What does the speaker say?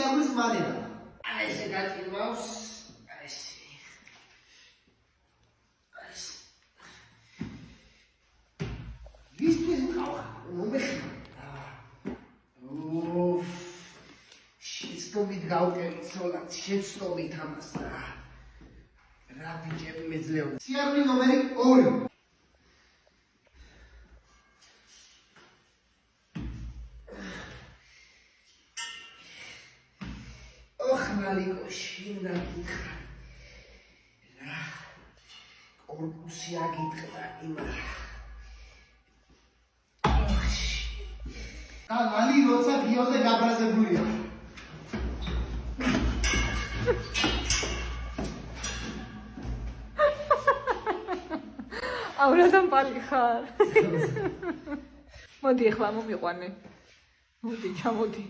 სიარვის მანერა. აი ესე გაწიმავს. ვისთვის მყავ? მომეხმა. შეცდომით გავკეთილოთ, შეცდომით ამას რა. რა ბიჭები მეძლეობენ. სიარული ნომერი 2. Maliko, შინდა გითხრა. რა კორპუსი აგიტყდა იმა. და ლალი როცა გიოზე გაბრაზებულია. აურადან პალი ხარ. მოდი ახლა მომიყვანე. მოდი, ჩამოდი.